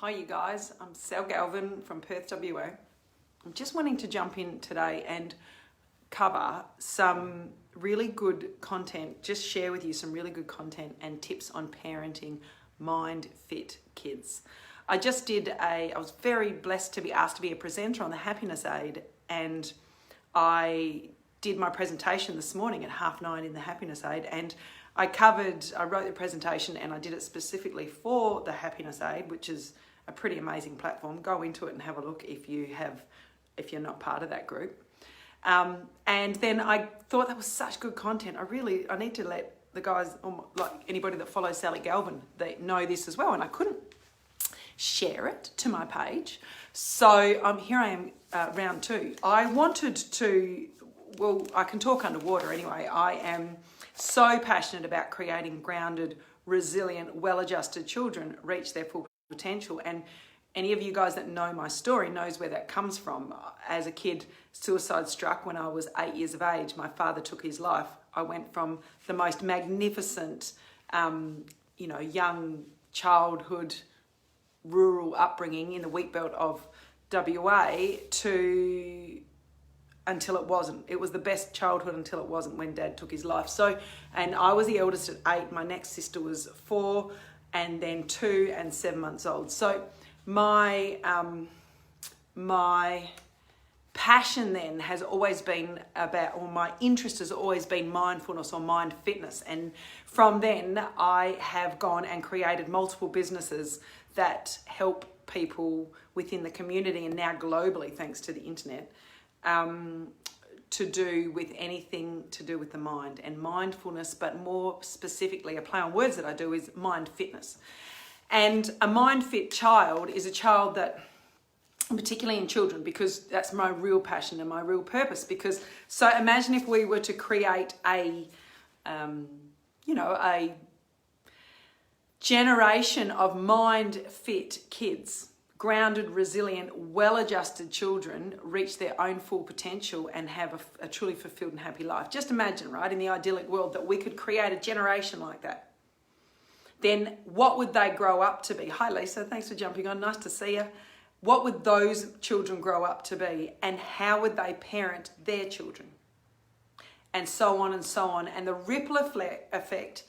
Hi you guys, I'm Sal Galvin from Perth, WA. I'm just wanting to jump in today and cover some really good content, just share with you some really good content and tips on parenting MindFit Kids. I was very blessed to be asked to be a presenter on the Happiness Aid, and I did my presentation this morning at 9:30 in the Happiness Aid, and I wrote the presentation and I did it specifically for the Happiness Aid, which is a pretty amazing platform. Go into it and have a look if you're not part of that group. And then I thought that was such good content. I need to let the guys, like anybody that follows Sally Galvin, they know this as well. And I couldn't share it to my page. So here I am, round two. I can talk underwater anyway. I am so passionate about creating grounded, resilient, well-adjusted children reach their full potential. And any of you guys that know my story knows where that comes from. As a kid, suicide struck when I was 8 years of age. My father took his life. I went from the most magnificent, young childhood, rural upbringing in the wheat belt of WA to until it wasn't. It was the best childhood until it wasn't, when Dad took his life. And I was the eldest at 8. My next sister was 4, and then 2 and 7 months old. So my passion then has always been my interest has always been mindfulness or mind fitness. And from then I have gone and created multiple businesses that help people within the community and now globally, thanks to the internet, to do with anything to do with the mind and mindfulness, but more specifically a play on words that I do is mind fitness. And a mind fit child is a child that, particularly in children, because that's my real passion and my real purpose. So imagine if we were to create a generation of mind fit kids. Grounded, resilient, well-adjusted children reach their own full potential and have a truly fulfilled and happy life. Just imagine, right, in the idyllic world that we could create a generation like that. Then what would they grow up to be? Hi, Lisa. Thanks for jumping on. Nice to see you. What would those children grow up to be, and how would they parent their children? And so on and so on. And the ripple effect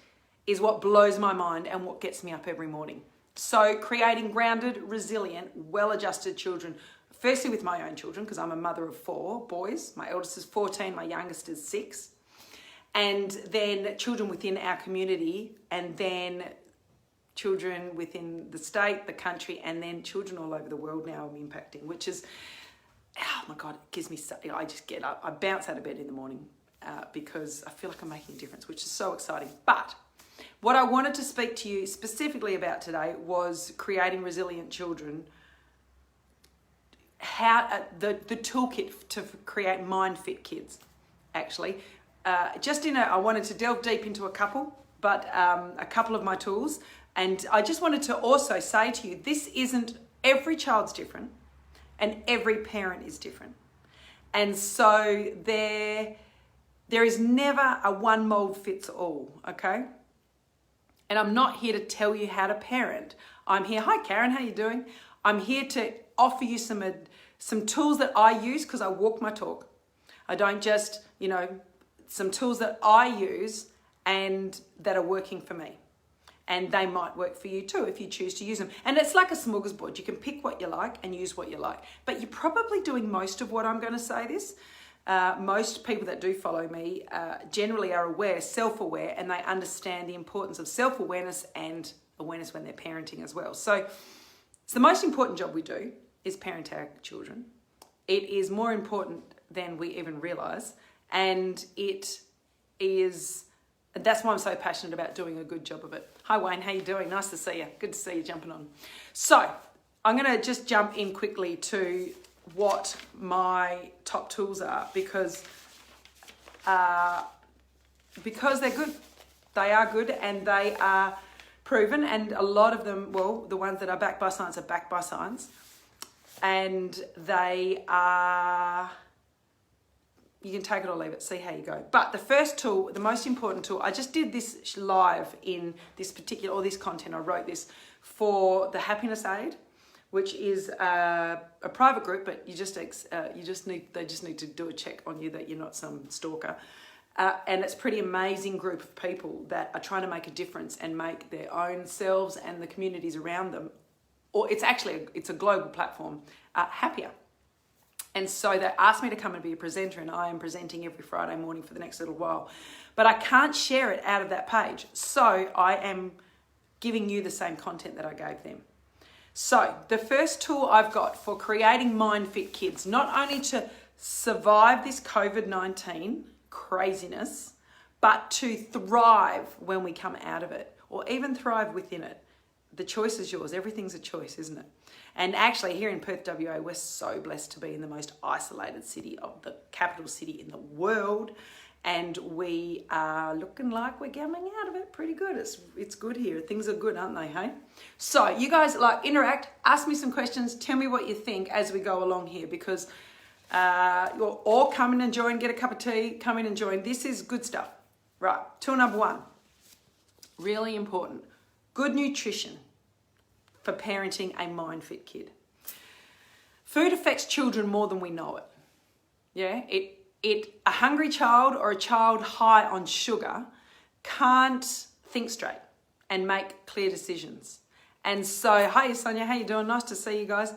is what blows my mind and what gets me up every morning. So creating grounded, resilient, well-adjusted children, firstly with my own children, because I'm a mother of 4 boys. My eldest is 14, my youngest is 6. And then children within our community, and then children within the state, the country, and then children all over the world now I'm impacting, which is, oh my God, it gives me, I just get up, I bounce out of bed in the morning because I feel like I'm making a difference, which is so exciting. But what I wanted to speak to you specifically about today was creating resilient children, the toolkit to create MindFit Kids, actually. I wanted to delve deep into a couple of my tools. And I just wanted to also say to you, every child's different and every parent is different. And so there is never a one mold fits all, okay? And I'm not here to tell you how to parent. I'm here, hi Karen, how you doing? I'm here to offer you some tools that I use because I walk my talk. I don't just, some tools that I use and that are working for me. And they might work for you too if you choose to use them. And it's like a smorgasbord. You can pick what you like and use what you like. But you're probably doing most of what I'm going to say this. Most people that do follow me generally are aware, self-aware, and they understand the importance of self-awareness and awareness when they're parenting as well. So it's the most important job we do is parent our children. It is more important than we even realize. And that's why I'm so passionate about doing a good job of it. Hi Wayne, how you doing? Nice to see you. Good to see you jumping on. So I'm going to just jump in quickly to what my top tools are because they're good. They are good and they are proven, and a lot of them, well, the ones that are backed by science are backed by science, and they are, you can take it or leave it, see how you go. But the first tool, the most important tool, I just did this live in this content, I wrote this for the Happiness Aid. which is a private group, but they just need to do a check on you that you're not some stalker. And it's a pretty amazing group of people that are trying to make a difference and make their own selves and the communities around them, or it's a global platform, happier. And so they asked me to come and be a presenter, and I am presenting every Friday morning for the next little while. But I can't share it out of that page. So I am giving you the same content that I gave them. So the first tool I've got for creating MindFit Kids, not only to survive this COVID-19 craziness, but to thrive when we come out of it, or even thrive within it. The choice is yours. Everything's a choice, isn't it? And actually here in Perth, WA, we're so blessed to be in the most isolated city of the capital city in the world. And we are looking like we're coming out of it pretty good. It's good here. Things are good, aren't they, hey? So you guys interact, ask me some questions, tell me what you think as we go along here, because you'll all come in and join, get a cup of tea, come in and join. This is good stuff. Right, tool number 1, really important. Good nutrition for parenting a MindFit kid. Food affects children more than we know it. Yeah, a hungry child or a child high on sugar can't think straight and make clear decisions. And so, hi Sonia, how you doing? Nice to see you guys.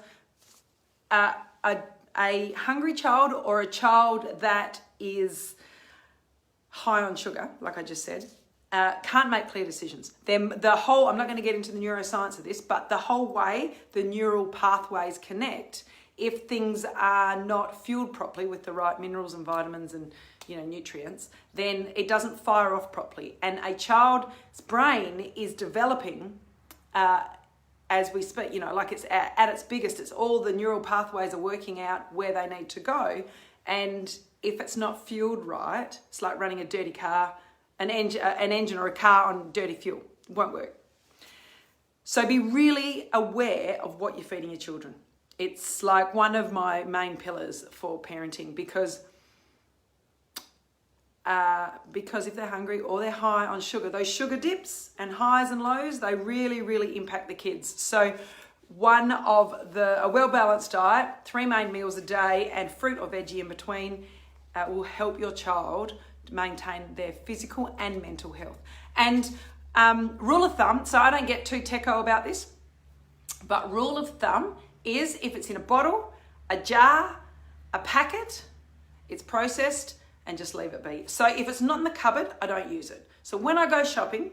A hungry child or a child that is high on sugar, like I just said, can't make clear decisions. I'm not going to get into the neuroscience of this, but the whole way the neural pathways connect, if things are not fueled properly with the right minerals and vitamins and nutrients, then it doesn't fire off properly. And a child's brain is developing as we speak, like it's at its biggest. It's all the neural pathways are working out where they need to go. And if it's not fueled right, it's like running a dirty car, an engine or a car on dirty fuel. It won't work. So be really aware of what you're feeding your children. It's like one of my main pillars for parenting, because if they're hungry or they're high on sugar, those sugar dips and highs and lows, they really, really impact the kids. So a well-balanced diet, 3 main meals a day and fruit or veggie in between will help your child maintain their physical and mental health. And rule of thumb, so I don't get too techo about this, but rule of thumb is if it's in a bottle, a jar, a packet, it's processed, and just leave it be. So if it's not in the cupboard, I don't use it. So when I go shopping,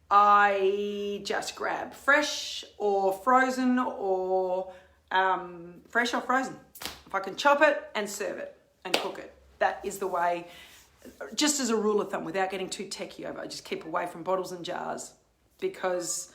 I just grab fresh or frozen, or fresh or frozen. If I can chop it and serve it and cook it, that is the way. Just as a rule of thumb, without getting too techie over, I just keep away from bottles and jars, because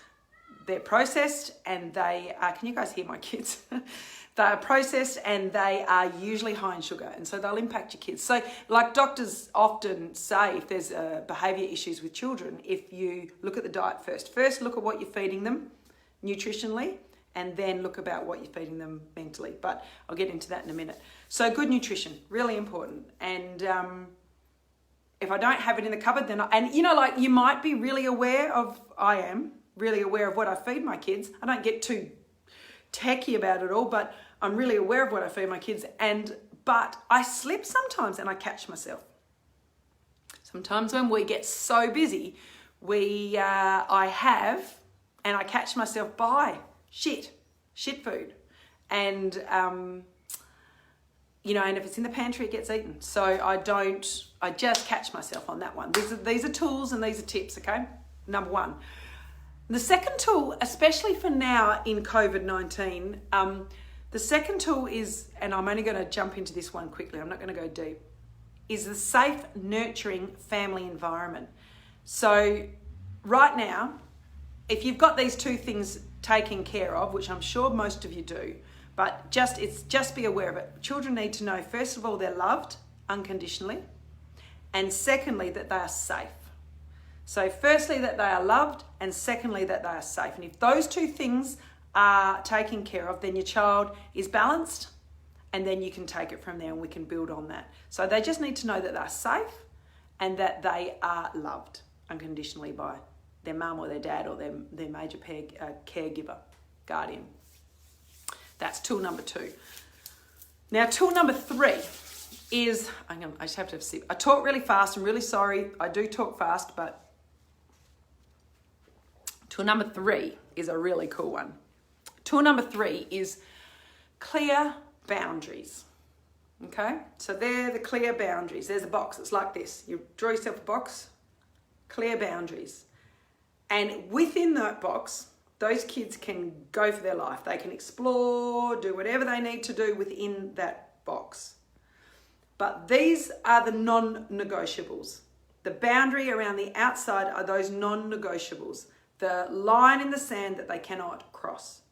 they're processed and they are, can you guys hear my kids? They are processed and they are usually high in sugar, and so they'll impact your kids. So like doctors often say, if there's behaviour issues with children, if you look at the diet first look at what you're feeding them nutritionally, and then look about what you're feeding them mentally. But I'll get into that in a minute. So good nutrition, really important. And if I don't have it in the cupboard, then you might be really aware of, I am really aware of what I feed my kids. I don't get too techie about it all, but I'm really aware of what I feed my kids. But I slip sometimes and I catch myself. Sometimes when we get so busy, I catch myself by shit food. And, and if it's in the pantry, it gets eaten. So I just catch myself on that one. These are tools and these are tips, okay? Number 1. The second tool, especially for now in COVID-19, the second tool is, and I'm only going to jump into this one quickly, I'm not going to go deep, is the safe, nurturing family environment. So right now, if you've got these 2 things taken care of, which I'm sure most of you do, but just be aware of it. Children need to know, first of all, they're loved unconditionally, and secondly, that they are safe. So firstly, that they are loved, and secondly, that they are safe. And if those 2 things are taken care of, then your child is balanced, and then you can take it from there and we can build on that. So they just need to know that they're safe and that they are loved unconditionally by their mum or their dad or their major caregiver, guardian. That's tool number 2. Now, tool number 3 is, I just have to have a sip. I talk really fast. I'm really sorry. I do talk fast, but tool number 3 is a really cool one. Tool number 3 is clear boundaries. Okay, so they're the clear boundaries. There's a box. It's like this. You draw yourself a box, clear boundaries. And within that box, those kids can go for their life. They can explore, do whatever they need to do within that box. But these are the non-negotiables. The boundary around the outside are those non-negotiables. The line in the sand that they cannot cross.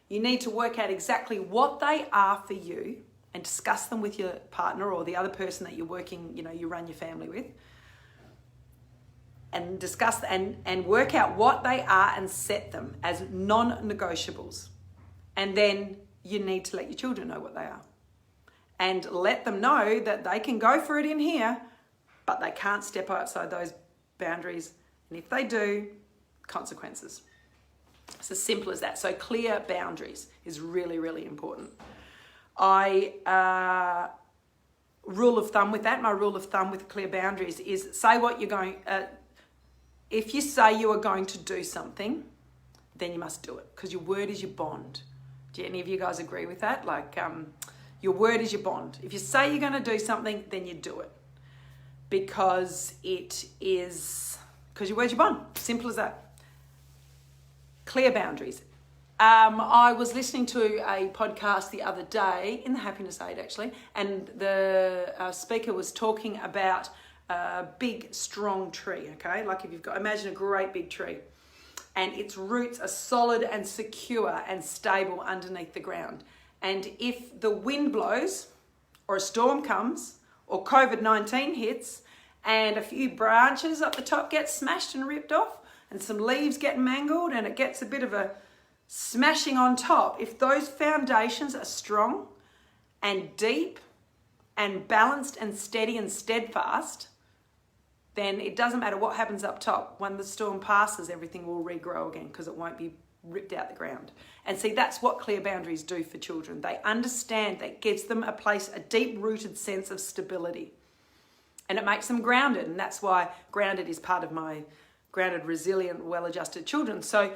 You need to work out exactly what they are for you and discuss them with your partner or the other person that you're working, you run your family with. And discuss and work out what they are and set them as non-negotiables. And then you need to let your children know what they are. And let them know that they can go for it in here, but they can't step outside those boundaries. And if they do, consequences. It's as simple as that. So clear boundaries is really, really important. Rule of thumb with that, my rule of thumb with clear boundaries is say what you're going, if you say you are going to do something, then you must do it because your word is your bond. Do any of you guys agree with that? Your word is your bond. If you say you're going to do something, then you do it because your word's your bond. Simple as that. Clear boundaries. I was listening to a podcast the other day in the Happiness Aid actually, and the speaker was talking about a big strong tree, okay? Like imagine a great big tree and its roots are solid and secure and stable underneath the ground. And if the wind blows or a storm comes or COVID-19 hits and a few branches up the top get smashed and ripped off and some leaves get mangled and it gets a bit of a smashing on top, if those foundations are strong and deep and balanced and steady and steadfast, then it doesn't matter what happens up top. When the storm passes, everything will regrow again because it won't be ripped out the ground. And see, that's what clear boundaries do for children. They understand that gives them a deep-rooted sense of stability. And it makes them grounded. And that's why grounded is part of my grounded, resilient, well-adjusted children. So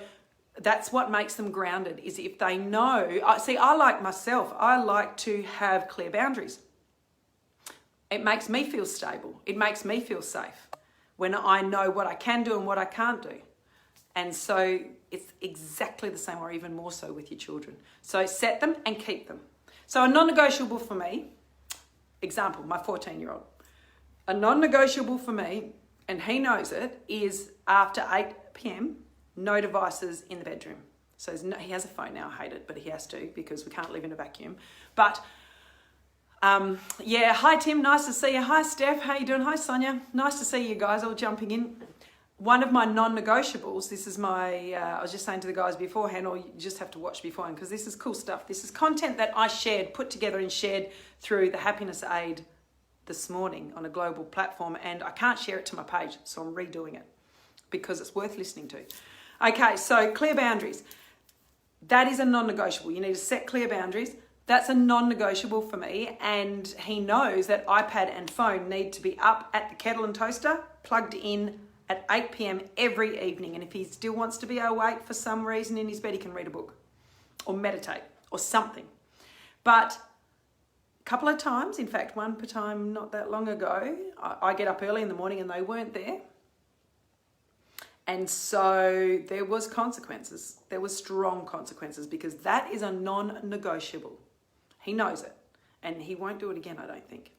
that's what makes them grounded, is if they know. I like myself, I like to have clear boundaries. It makes me feel stable. It makes me feel safe when I know what I can do and what I can't do. And so it's exactly the same or even more so with your children. So set them and keep them. So a non-negotiable for me, example, my 14-year-old. A non-negotiable for me, and he knows it, is after 8 p.m, no devices in the bedroom. So he has a phone now, I hate it, but he has to because we can't live in a vacuum. But hi Tim, nice to see you. Hi Steph, how you doing? Hi Sonia, nice to see you guys all jumping in. One of my non-negotiables, this is my, I was just saying to the guys beforehand, or you just have to watch beforehand because this is cool stuff. This is content that I put together and shared through the Happiness Aid this morning on a global platform, and I can't share it to my page, so I'm redoing it because it's worth listening to. Okay, so clear boundaries. That is a non-negotiable. You need to set clear boundaries. That's a non-negotiable for me, and he knows that iPad and phone need to be up at the kettle and toaster, plugged in at 8 p.m. every evening. And if he still wants to be awake for some reason in his bed, he can read a book or meditate or something. But a couple of times, in fact, one per time not that long ago, I get up early in the morning and they weren't there. And so there was consequences. There was strong consequences because that is a non-negotiable. He knows it and he won't do it again, I don't think.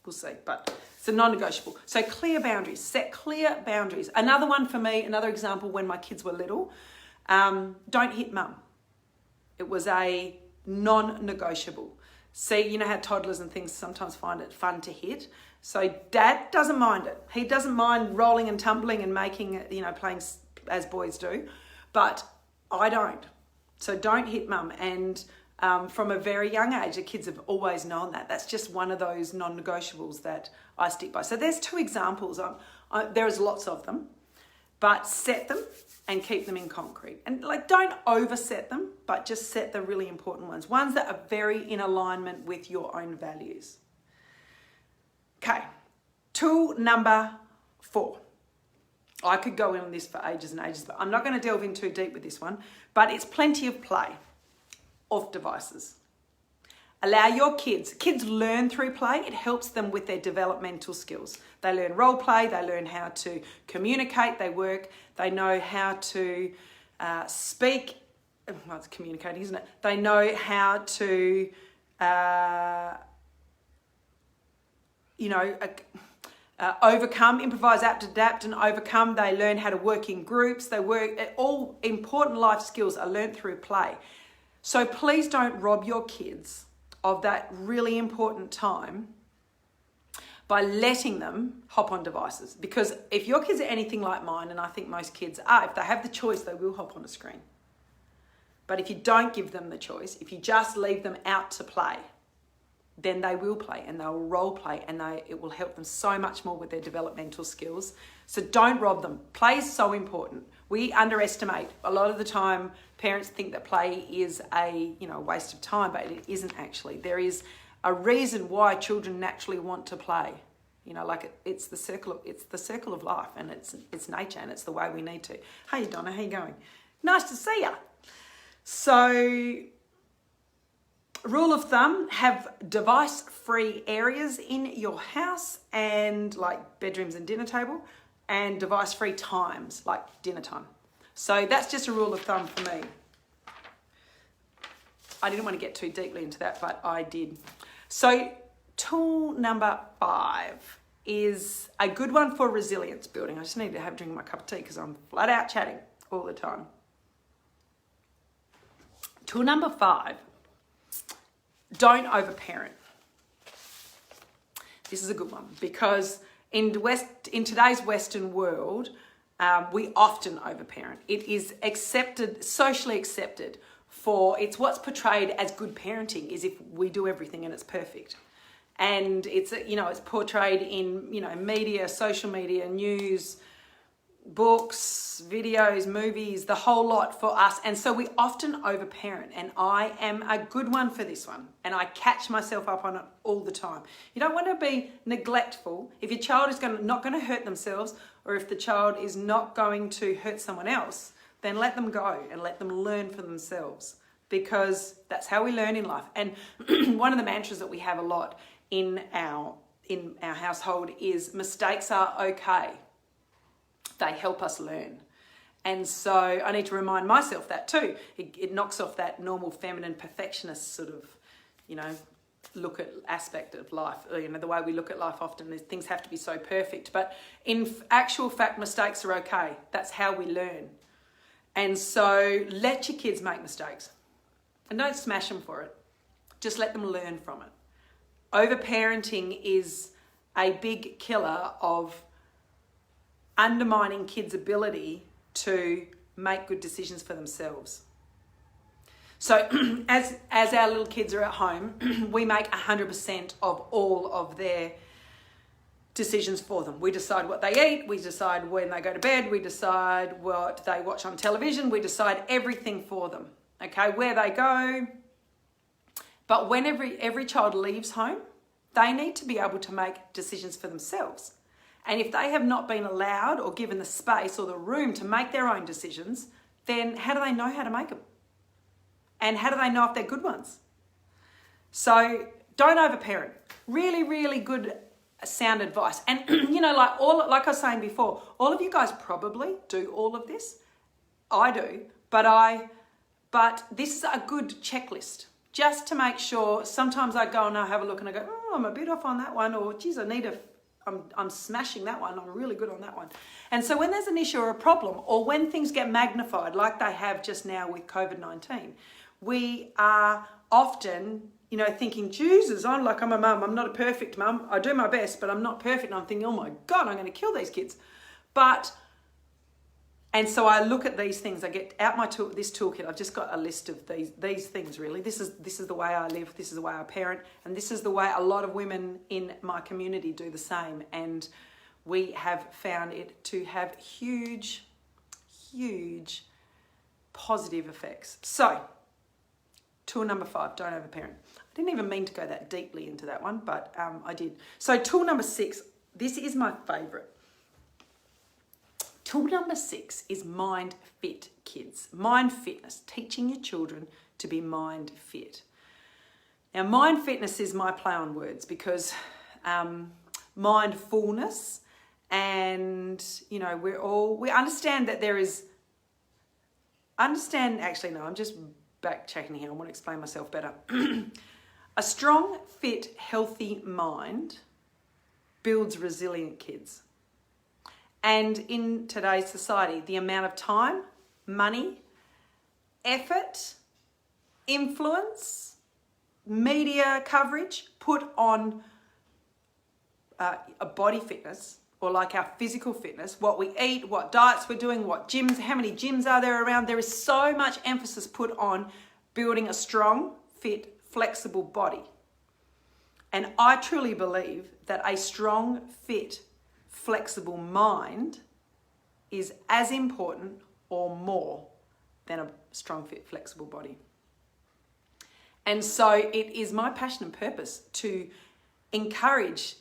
We'll see, but it's a non-negotiable. So clear boundaries, set clear boundaries. Another one for me, another example when my kids were little, don't hit mum. It was a non-negotiable. See, you know how toddlers and things sometimes find it fun to hit. So dad doesn't mind it. He doesn't mind rolling and tumbling and making, playing as boys do, but I don't. So don't hit mum. And from a very young age, the kids have always known that. That's just one of those non-negotiables that I stick by. So there's 2 examples. There is lots of them, but set them and keep them in concrete. And like, don't overset them, but just set the really important ones that are very in alignment with your own values. Okay, tool number 4. I could go in on this for ages and ages, but I'm not going to delve in too deep with this one, but it's plenty of play off devices. Allow your kids learn through play. It helps them with their developmental skills. They learn role play, they learn how to communicate, they know how to speak. Well, it's communicating, isn't it? They know how to, overcome, improvise, adapt, and overcome. They learn how to work in groups. All important life skills are learned through play. So please don't rob your kids of that really important time by letting them hop on devices. Because if your kids are anything like mine, and I think most kids are, if they have the choice, they will hop on a screen. But if you don't give them the choice, if you just leave them out to play, then they will play and they'll role play, and it will help them so much more with their developmental skills. So don't rob them. Play is so important. We underestimate. A lot of the time, parents think that play is a waste of time, but it isn't actually. There is a reason why children naturally want to play. It's the circle of life, and it's nature, and it's the way we need to. Hey Donna, how you going? Nice to see ya. So, rule of thumb, have device-free areas in your house, and like bedrooms and dinner table, and device-free times like dinner time. So that's just a rule of thumb for me. I didn't want to get too deeply into that, but I did. So tool number 5 is a good one for resilience building. I just need to have a drink of my cup of tea because I'm flat out chatting all the time. Tool number 5, don't overparent. This is a good one because in today's Western world, we often overparent. It is socially accepted it's what's portrayed as good parenting is if we do everything and it's perfect. And it's portrayed in, media, social media, news, books, videos, movies, the whole lot for us. And so we often overparent, and I am a good one for this one. And I catch myself up on it all the time. You don't want to be neglectful. If your child is not going to hurt themselves, or if the child is not going to hurt someone else, then let them go and let them learn for themselves, because that's how we learn in life. And one of the mantras that we have a lot in our household is mistakes are okay. They help us learn. And so I need to remind myself that too. It knocks off that normal feminine perfectionist sort of, look at aspect of life. The way we look at life often is things have to be so perfect. But in actual fact, mistakes are okay. That's how we learn. And so let your kids make mistakes. And don't smash them for it. Just let them learn from it. Overparenting is a big killer of undermining kids' ability to make good decisions for themselves. So as our little kids are at home, we make 100% of all of their decisions for them. We decide what they eat, we decide when they go to bed, we decide what they watch on television, we decide everything for them, okay, where they go. But when every child leaves home, they need to be able to make decisions for themselves. And if they have not been allowed or given the space or the room to make their own decisions, then how do they know how to make them? And how do they know if they're good ones? So don't overparent. Really, really good sound advice. And like I was saying before, all of you guys probably do all of this. I do, but this is a good checklist just to make sure. Sometimes I go and I have a look and I go, oh, I'm a bit off on that one, or geez, I'm smashing that one. I'm really good on that one. And so when there's an issue or a problem, or when things get magnified like they have just now with COVID-19, we are often, thinking, Jesus, I'm a mum. I'm not a perfect mum. I do my best, but I'm not perfect. And I'm thinking, oh my God, I'm going to kill these kids. And so I look at these things. I get out this toolkit. I've just got a list of these things, really. This is the way I live. This is the way I parent. And this is the way a lot of women in my community do the same. And we have found it to have huge, huge positive effects. So, tool number 5, don't overparent. I didn't even mean to go that deeply into that one, but I did. So tool number 6, this is my favourite. Tool number 6 is MindFit Kids. Mind fitness, teaching your children to be mind fit. Now, mind fitness is my play on words because mindfulness, and we understand that there is. I'm just backtracking here. I want to explain myself better. A strong, fit, healthy mind builds resilient kids. And in today's society, the amount of time, money, effort, influence, media coverage put on a body fitness, or like our physical fitness, what we eat, what diets we're doing, what gyms, how many gyms are there around. There is so much emphasis put on building a strong, fit, flexible body. And I truly believe that a strong, fit, flexible mind is as important or more than a strong, fit, flexible body. And so it is my passion and purpose to encourage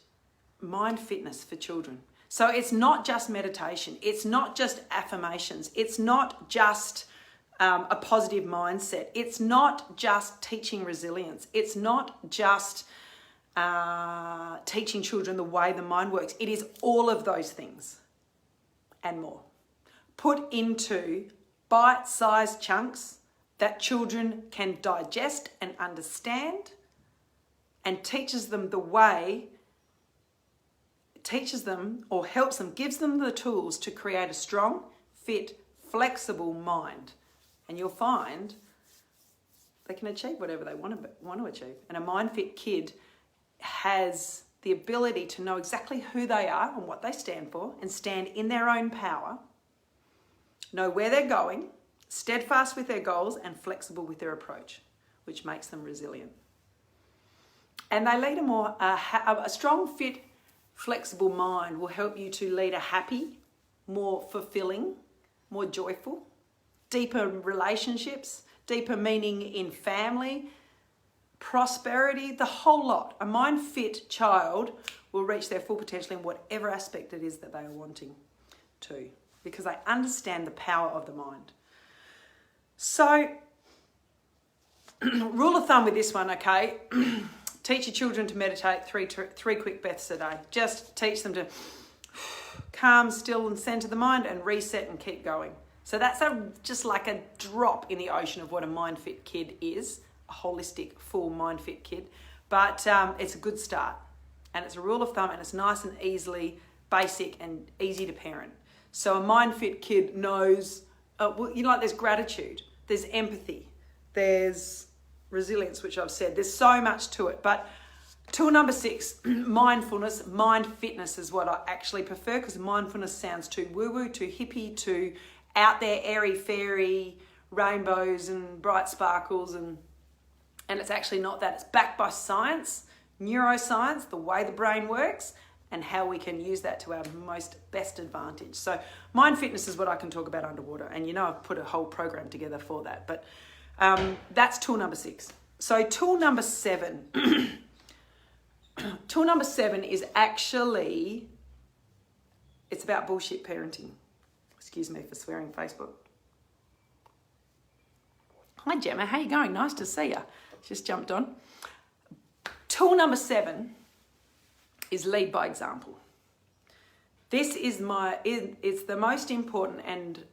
mind fitness for children. So it's not just meditation. It's not just affirmations. It's not just a positive mindset. It's not just teaching resilience. It's not just teaching children the way the mind works. It is all of those things and more put into bite-sized chunks that children can digest and understand, and teaches them or helps them, gives them the tools to create a strong, fit, flexible mind. And you'll find they can achieve whatever they want to achieve. And a MindFit kid has the ability to know exactly who they are and what they stand for, and stand in their own power, know where they're going, steadfast with their goals, and flexible with their approach, which makes them resilient. And they lead a strong, fit, flexible mind will help you to lead a happy, more fulfilling, more joyful, deeper relationships, deeper meaning in family, prosperity, the whole lot. A mind-fit child will reach their full potential in whatever aspect it is that they are wanting to, because they understand the power of the mind. So, rule of thumb with this one, okay? Teach your children to meditate three quick breaths a day. Just teach them to calm, still, and center the mind, and reset and keep going. So that's just like a drop in the ocean of what a MindFit kid is, a holistic, full MindFit kid. But it's a good start, and it's a rule of thumb, and it's nice and easily basic and easy to parent. So a MindFit kid knows, there's gratitude, there's empathy, there's resilience, which I've said. There's so much to it. But tool number 6, mindfulness, mind fitness is what I actually prefer, because mindfulness sounds too woo-woo, too hippie, too out there, airy-fairy, rainbows and bright sparkles, and it's actually not that. It's backed by science, neuroscience, the way the brain works, and how we can use that to our best advantage. So mind fitness is what I can talk about underwater, and I've put a whole program together for that. But that's tool number 6. So tool number 7. Tool number 7 is actually, it's about bullshit parenting. Excuse me for swearing, Facebook. Hi Gemma, how you going? Nice to see you. Just jumped on. Tool number 7 is lead by example. This is it's the most important and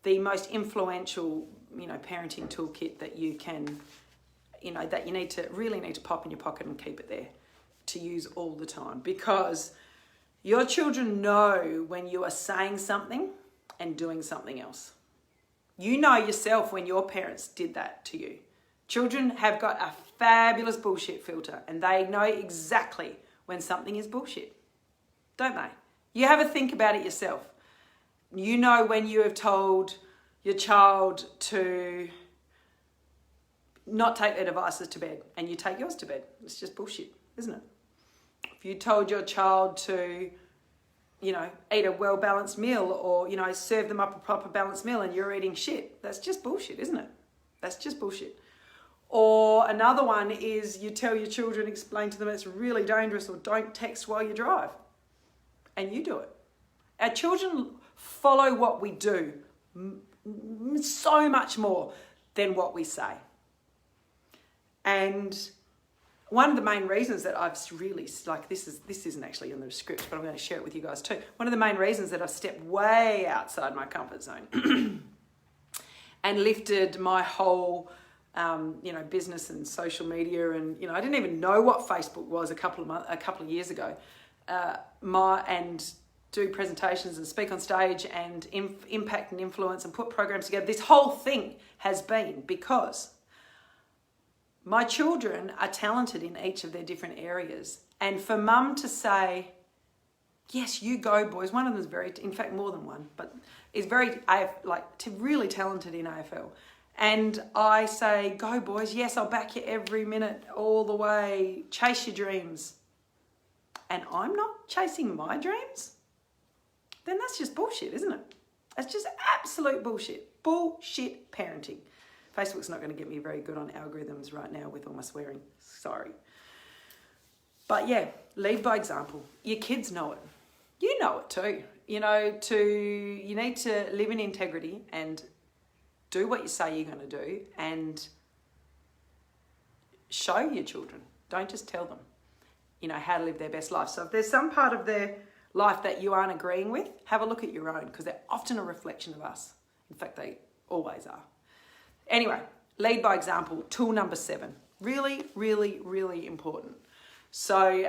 the most influential, parenting toolkit that you can, that you really need to pop in your pocket and keep it there to use all the time, because your children know when you are saying something and doing something else. You know yourself when your parents did that to you. Children have got a fabulous bullshit filter, and they know exactly when something is bullshit, don't they? You have a think about it yourself. You know when you have told your child to not take their devices to bed and you take yours to bed. It's just bullshit, isn't it? If you told your child to eat a well-balanced meal, or, serve them up a proper balanced meal and you're eating shit. That's just bullshit, isn't it? That's just bullshit. Or another one is you tell your children, explain to them it's really dangerous, or don't text while you drive. And you do it. Our children follow what we do so much more than what we say. And one of the main reasons that I've really, this isn't actually in the script, but I'm going to share it with you guys too. One of the main reasons that I've stepped way outside my comfort zone and lifted my whole business and social media, and I didn't even know what Facebook was a couple of years ago, and do presentations and speak on stage and impact and influence and put programs together. This whole thing has been because my children are talented in each of their different areas, and for mum to say, yes, you go, boys. One of them is in fact more than one, but is really talented in AFL. And I say, go boys, yes, I'll back you every minute, all the way, chase your dreams. And I'm not chasing my dreams? Then that's just bullshit, isn't it? That's just absolute bullshit. Bullshit parenting. Facebook's not going to get me very good on algorithms right now with all my swearing. Sorry. But yeah, lead by example. Your kids know it. You know it too. You need to live in integrity and do what you say you're going to do, and show your children. Don't just tell them, how to live their best life. So if there's some part of their life that you aren't agreeing with, have a look at your own, because they're often a reflection of us. In fact, they always are. Anyway, lead by example, tool number 7. Really, really, really important. So,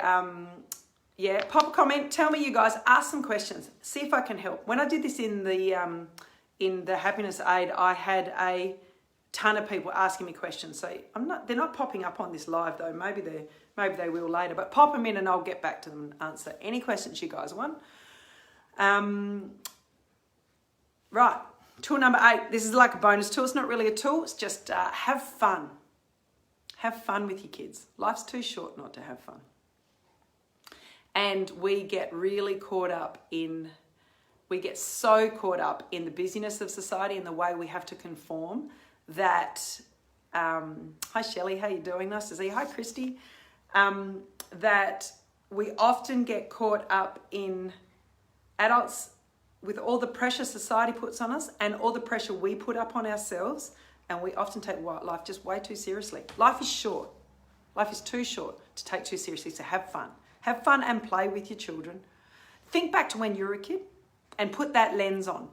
pop a comment, tell me you guys, ask some questions, see if I can help. When I did this in the Happiness Aid, I had a ton of people asking me questions. So they're not popping up on this live though. Maybe they will later, but pop them in and I'll get back to them and answer any questions you guys want. Right, tool number 8. This is like a bonus tool. It's not really a tool. It's just have fun. Have fun with your kids. Life's too short not to have fun. And we get so caught up in the busyness of society and the way we have to conform that, hi Shelley, how you doing? Nice to see you. Hi Christy. That we often get caught up in adults with all the pressure society puts on us and all the pressure we put up on ourselves, and we often take life just way too seriously. Life is short. Life is too short to take too seriously, so have fun. Have fun and play with your children. Think back to when you were a kid and put that lens on.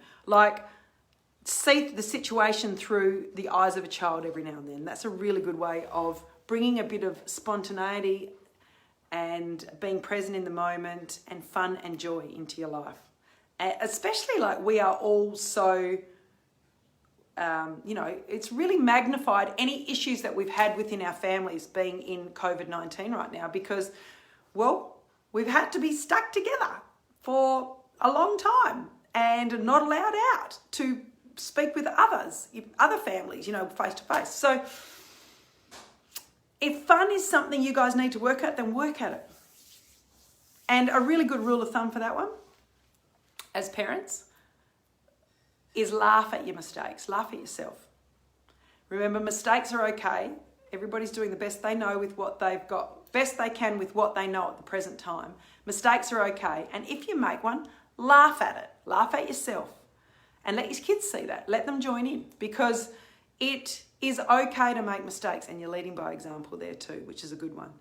See the situation through the eyes of a child every now and then. That's a really good way of bringing a bit of spontaneity and being present in the moment and fun and joy into your life. Especially we are all so, it's really magnified any issues that we've had within our families being in COVID-19 right now, because, we've had to be stuck together for a long time and not allowed out to speak with other families, face to face. So if fun is something you guys need to work at, then work at it. And a really good rule of thumb for that one, as parents, is laugh at your mistakes. Laugh at yourself. Remember, mistakes are okay. Everybody's doing the best they know with what they've got, best they can with what they know at the present time. Mistakes are okay. And if you make one, laugh at it. Laugh at yourself. And let your kids see that. Let them join in, because it is okay to make mistakes, and you're leading by example there too, which is a good one.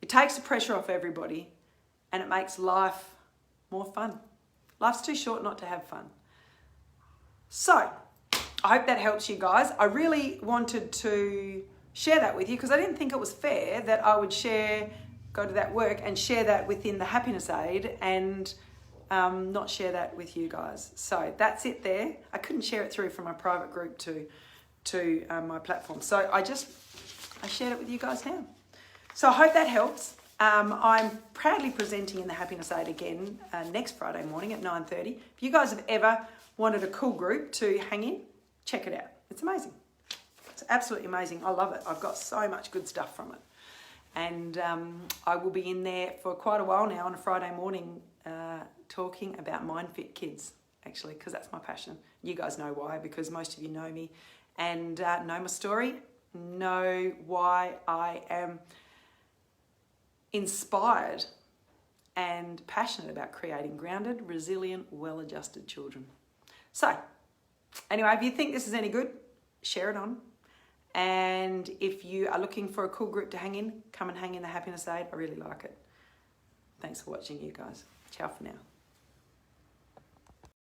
It takes the pressure off everybody and it makes life more fun. Life's too short not to have fun. So, I hope that helps you guys. I really wanted to share that with you because I didn't think it was fair that I would go to that work and share that within the Happiness Aid and not share that with you guys. So that's it there. I couldn't share it through from my private group to my platform. So I shared it with you guys now. So I hope that helps. I'm proudly presenting in the Happiness Aid again next Friday morning at 9:30. If you guys have ever wanted a cool group to hang in, check it out. It's amazing. It's absolutely amazing. I love it. I've got so much good stuff from it. And I will be in there for quite a while now on a Friday morning talking about MindFit Kids, actually, because that's my passion. You guys know why, because most of you know me and know my story, know why I am inspired and passionate about creating grounded, resilient, well-adjusted children. So, anyway, if you think this is any good, share it on. And if you are looking for a cool group to hang in, come and hang in the Happiness Aid. I really like it. Thanks for watching, you guys. Ciao for now.